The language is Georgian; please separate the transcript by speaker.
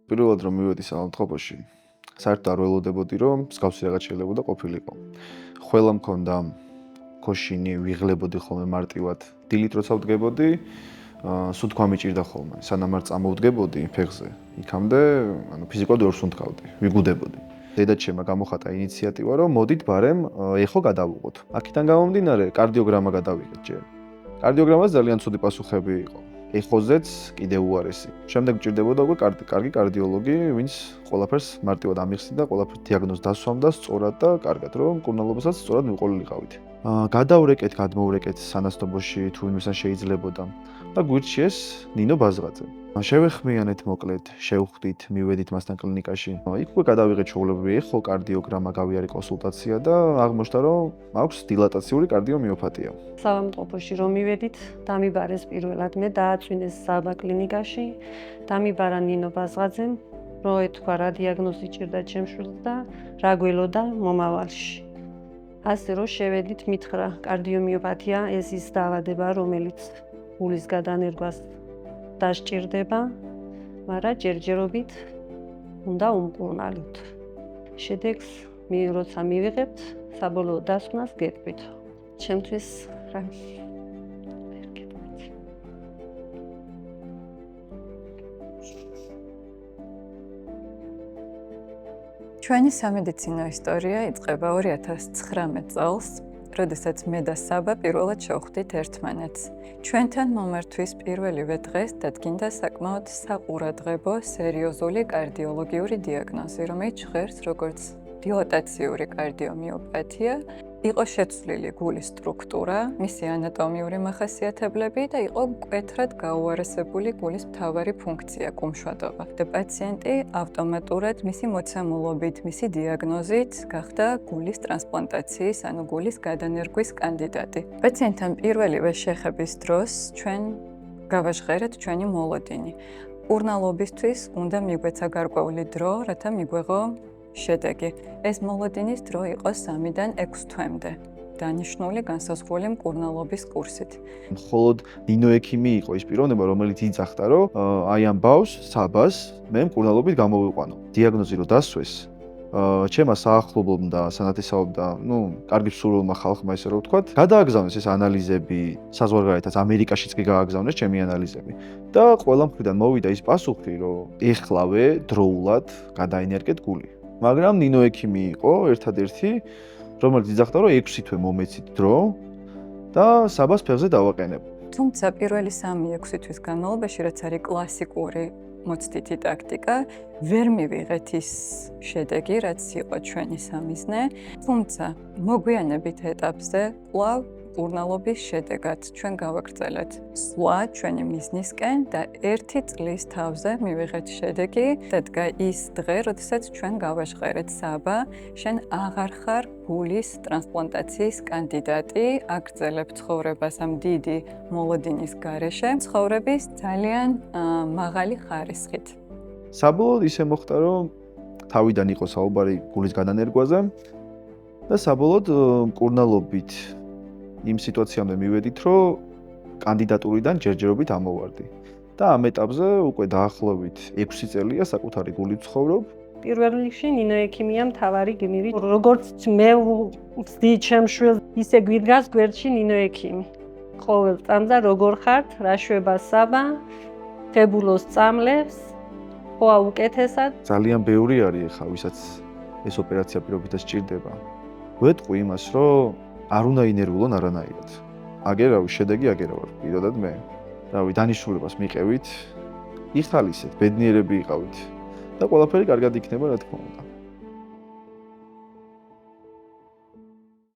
Speaker 1: პირველად რომ მივედი საავადმყოფოში, საერთოდ არ ველოდებოდი, რომ მსგავსი რაღაც შეიძლება ყოფილიყო. ყველა მქონდა ქოშინი, ვიღლებოდი ხოლმე მარტივად. დილით როცა ვდგებოდი, სუნთქვა მიჭირდა ხოლმე. სანამ არ წამოვდგებოდი ფეხზე, იქამდე, ფიზიკურად ორს ვუნთქავდი, ვიგუდებოდი. დედაჩემმა გამოხატა ინიციატივა, რომ მოდით ბარემ ეხო გადავუყოთ. აქედან გამომდინარე, კარდიოგრამა გადავიღეთ ჯერ. კარდიოგრამას ძალიან ცუდი პასუხები იყო. ეხოზეც კიდე უარესი. შემდეგ მჭირდებოდა უკვე კარგი კარდიოლოგი, ვინც ყველაფერს მარტივად ამიხსნიდა, ყველაფერს დიაგნოზს დასვამდა სწორად და კარგად, რომ მკურნალობასაც სწორად მიყოლილიყავით. გადავრეკეთ, გადმოვრეკეთ სანასტობოში თუ ვინმესთან შეიძლებოდა და გვირჩიეს ნინო ბაზღაძე. შევეხმიანეთ მოკლედ, შევხვდით, მივედით მასთან კლინიკაში. იქ უკვე გადავიღეთ ჩვეულებრივი ეხო, კარდიოგრამა, გავიარე კონსულტაცია და აღმოჩნდა, რომ აქვს დილატაციური კარდიომიოპათია.
Speaker 2: საავადმყოფოში რომ მივედით, დამიბარეს პირველად მე დააწვინეს საბა კლინიკაში, დამიბარა ნინო ბაზღაძემ, რომ ეთქვა რა დიაგნოზი ჭირდა ჩემს შვილს და რა გველოდა მომავალში. ასე რომ შევედით, მითხრა კარდიომიოპათია ეს ის დაავადება, რომელიც გულის გადანერგვას დასჭირდება, მაგრამ ჯერჯერობით უნდა უმკურნალოთ. შედეგს როცა მივიღებთ, საბოლოო დასკვნას გეტყვით. ჩემთვის რა ვერ გეტყვით.
Speaker 3: ჩვენი სამედიცინო ისტორია იწყება 2019 წელს, როდესაც მე და საბა პირველად შევხვდით ერთმანეთს. ჩვენთან მომართვის პირველივე დღეს დადგინდა საკმაოდ საყურადღებო სერიოზული კარდიოლოგიური დიაგნოზი, რომელიც ჟღერს როგორც დილატაციური კარდიომიოპათია, იყო შეცვლილი გულის სტრუქტურა, მისი ანატომიური მახასიათებლები და იყო მკვეთრად გაუარესებული გულის მთავარი ფუნქცია კუმშვადობა. და პაციენტი ავტომატურად მისი მოცემულობით, მისი დიაგნოზით გახდა გულის ტრანსპლანტაციის, ანუ გულის გადანერგვის კანდიდატი. პაციენტთან პირველივე შეხების დროს ჩვენ გავაჟღერეთ ჩვენი მოლოდინი. მკურნალობისთვის უნდა მიგვეცა გარკვეული დრო, რათა მიგვეღო შედეგი. ეს მოლოდინის დრო იყო 3-დან 6 თვემდე. დანიშნული განსაზღვრული მკურნალობის კურსით.
Speaker 1: მხოლოდ ნინო ექიმი იყო ის პიროვნება, რომელიც იძახდა, რომ აი ამ ბავშვს, საბას, მე მკურნალობით გამოვიყვანო. დიაგნოზი რო დასვეს, ჩემმა საახლობლომ და სანათესაობდა, კარგი მსურველმა ხალხმა ესე რომ ვთქვათ, გადააგზავნეს ეს ანალიზები, საზღვარგარეთაც ამერიკაშიც კი გააგზავნეს ჩემი ანალიზები. და ყველა მხრიდან მოვიდა ის პასუხი, რომ ეხლავე დროულად გადაინერგეთ გული. მაგრამ ნინო ექიმი იყო ერთადერთი, რომელიც იძახდა, რომ 6 თვე მომეცით დრო და საბას ფეხზე დავაყენებ.
Speaker 3: თუმცა პირველი 3-6 თვის განმავლობაში, რაც არის კლასიკური მოცდითი ტაქტიკა, ვერ მივიღეთ ის შედეგი, რაც იყო ჩვენი სამიზნე, თუმცა მოგვიანებით ეტაპზე კვლავ მკურნალობის შედეგად ჩვენ გავაგრძელეთ სვლა ჩვენი მიზნისკენ და 1 წლის თავზე მივიღეთ შედეგი. დადგა ის დღე, როდესაც ჩვენ გავაჟღერეთ საბა, შენ აღარ ხარ გულის ტრანსპლანტაციის კანდიდატი, აგრძელებ ცხოვრებას ამ დიდი მოლოდინის გარეშე, ცხოვრების ძალიან მაღალი ხარისხით.
Speaker 1: საბოლოოდ ისე მოხდა, რომ თავიდან იყო საუბარი გულის გადანერგვაზე და საბოლოოდ მკურნალობით იმ სიტუაციამდე მივედით, რომ კანდიდატურიდან ჯერჯერობით ამოვარდი. და ამ ეტაპზე უკვე დაახლოებით 6 წელია საკუთარი გულით ვცხოვრობ.
Speaker 2: პირველ რიგში ნინო ექიმია მთავარი გმირი. როგორც მე ვსდი ჩემს შვილს, ისე გვიდგას გვერდში ნინო ექიმი. ყოველ წამსა როგორ ხართ, რა შვება საბა, ღებულოს წამლებს, ხოა უკეთესად.
Speaker 1: ძალიან ბევრი არის ხა, ვისაც ეს ოპერაცია პირობითად სჭირდება. ვეტყვი იმას, რომ არ უნდა ინერვულონ არანაირად. აგერავი შედეგი აგერავარ, პირადად მე. რავი, დანიშნულებას მიყევით, იხალისეთ, ბედნიერები იყავით და ყველაფერი კარგად იქნება, რა თქმა უნდა.